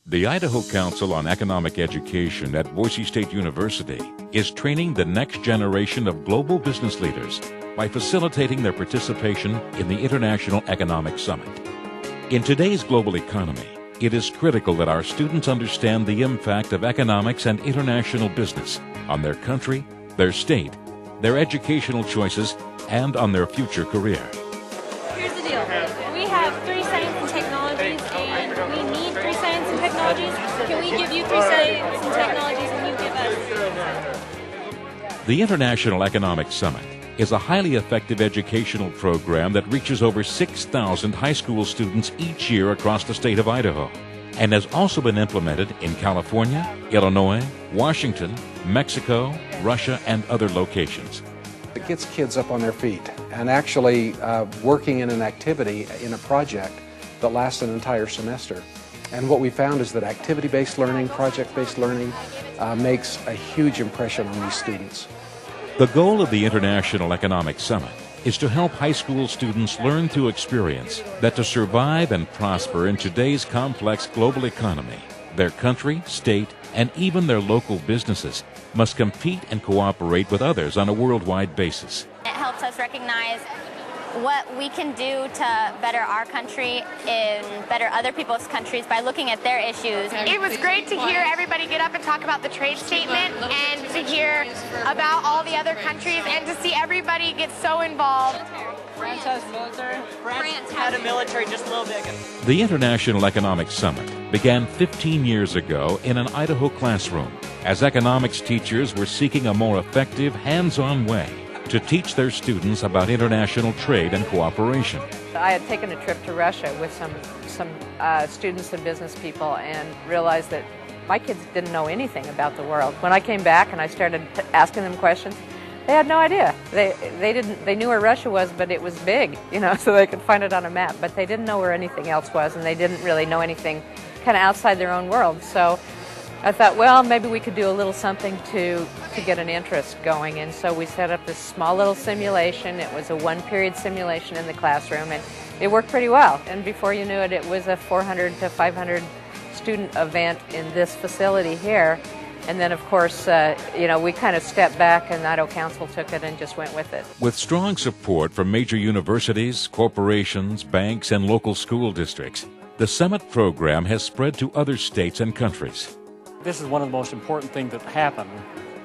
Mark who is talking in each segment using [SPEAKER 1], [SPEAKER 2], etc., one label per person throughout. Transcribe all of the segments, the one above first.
[SPEAKER 1] The Idaho Council on Economic Education at Boise State University is training the next generation of global business leaders by facilitating their participation in the International Economic Summit. In today's global economy, it is critical that our students understand the impact of economics and international business on their country, their state, their educational choices, and on their future career.
[SPEAKER 2] Here's the deal. We have 3 science and technologies, and we need 3 science and technologies. Can we give you 3 science and technologies, and you give us?
[SPEAKER 1] The International Economic Summit is a highly effective educational program that reaches over 6,000 high school students each year across the state of Idaho, and has also been implemented in California, Illinois, Washington, Mexico, Russia, and other locations.
[SPEAKER 3] It gets kids up on their feet and actually working in an activity, in a project that lasts an entire semester. And what we found is that activity-based learning, project-based learning makes a huge impression on these students.
[SPEAKER 1] The goal of the International Economic Summit is to help high school students learn through experience that to survive and prosper in today's complex global economy, their country, state, and even their local businesses must compete and cooperate with others on a worldwide basis.
[SPEAKER 4] It helps us recognize what we can do to better our country and better other people's countries by looking at their issues.
[SPEAKER 5] It was great to hear everybody get up and talk about the trade statement and to hear about all the other countries and to see everybody get so involved.
[SPEAKER 6] France has military. France had a military just a little bit ago.
[SPEAKER 1] The International Economic Summit began 15 years ago in an Idaho classroom as economics teachers were seeking a more effective, hands-on way to teach their students about international trade and cooperation.
[SPEAKER 7] I had taken a trip to Russia with some students and business people and realized that my kids didn't know anything about the world. When I came back and I started asking them questions, they had no idea. They knew where Russia was, but it was big, so they could find it on a map, but they didn't know where anything else was, and they didn't really know anything kind of outside their own world. So I thought, well, maybe we could do a little something to get an interest going, and so we set up this small little simulation. It was a 1-period simulation in the classroom, and it worked pretty well. And before you knew it, it was a 400 to 500 student event in this facility here. And then, of course, we kind of stepped back, and Idaho Council took it and just went with it.
[SPEAKER 1] With strong support from major universities, corporations, banks, and local school districts, the Summit program has spread to other states and countries.
[SPEAKER 8] This is one of the most important things that happen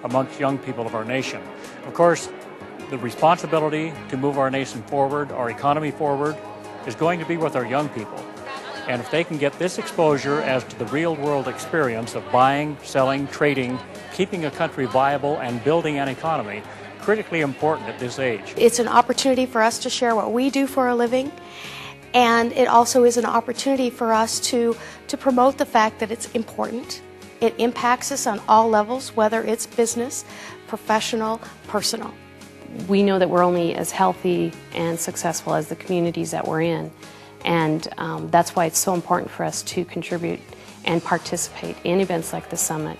[SPEAKER 8] amongst young people of our nation. Of course, the responsibility to move our nation forward, our economy forward, is going to be with our young people. And if they can get this exposure as to the real-world experience of buying, selling, trading, keeping a country viable, and building an economy, critically important at this age.
[SPEAKER 9] It's an opportunity for us to share what we do for a living, and it also is an opportunity for us to promote the fact that it's important. It impacts us on all levels, whether it's business, professional, personal.
[SPEAKER 10] We know that we're only as healthy and successful as the communities that we're in. And that's why it's so important for us to contribute and participate in events like the Summit.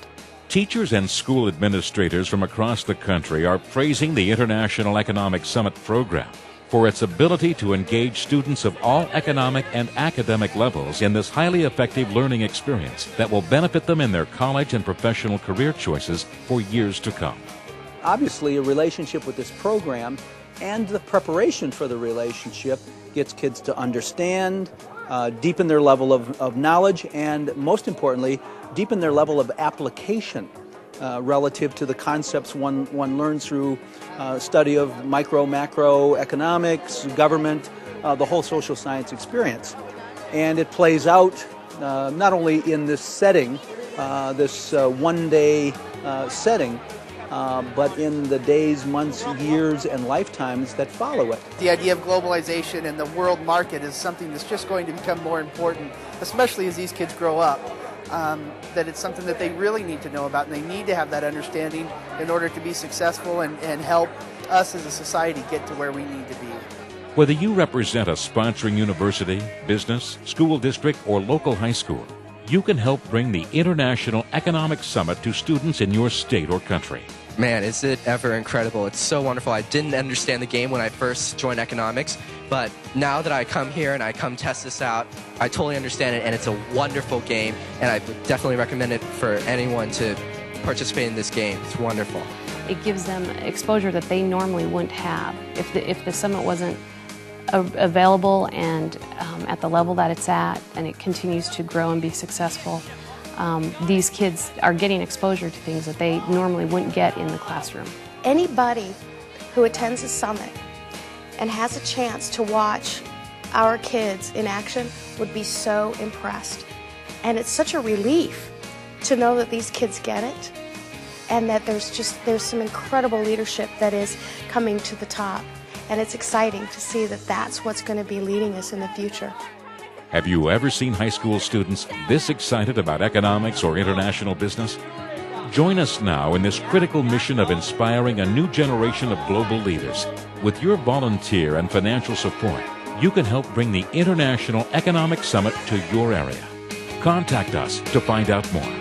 [SPEAKER 1] Teachers and school administrators from across the country are praising the International Economic Summit program for its ability to engage students of all economic and academic levels in this highly effective learning experience that will benefit them in their college and professional career choices for years to come.
[SPEAKER 11] Obviously, a relationship with this program and the preparation for the relationship gets kids to understand, deepen their level of knowledge, and most importantly, deepen their level of application relative to the concepts one learns through study of macro economics, government, the whole social science experience. And it plays out not only in this setting, this one-day setting, but in the days, months, years, and lifetimes that follow it.
[SPEAKER 12] The idea of globalization and the world market is something that's just going to become more important, especially as these kids grow up. That it's something that they really need to know about, and they need to have that understanding in order to be successful and help us as a society get to where we need to be.
[SPEAKER 1] Whether you represent a sponsoring university, business, school district, or local high school, you can help bring the International Economic Summit to students in your state or country.
[SPEAKER 13] Man, is it ever incredible. It's so wonderful. I didn't understand the game when I first joined economics, but now that I come here and I come test this out, I totally understand it, and it's a wonderful game, and I would definitely recommend it for anyone to participate in this game. It's wonderful.
[SPEAKER 10] It gives them exposure that they normally wouldn't have. If the summit wasn't available and at the level that it's at, and it continues to grow and be successful, these kids are getting exposure to things that they normally wouldn't get in the classroom.
[SPEAKER 9] Anybody who attends a summit and has a chance to watch our kids in action would be so impressed. And it's such a relief to know that these kids get it, and that there's some incredible leadership that is coming to the top. And it's exciting to see that that's what's going to be leading us in the future.
[SPEAKER 1] Have you ever seen high school students this excited about economics or international business? Join us now in this critical mission of inspiring a new generation of global leaders. With your volunteer and financial support, you can help bring the International Economic Summit to your area. Contact us to find out more.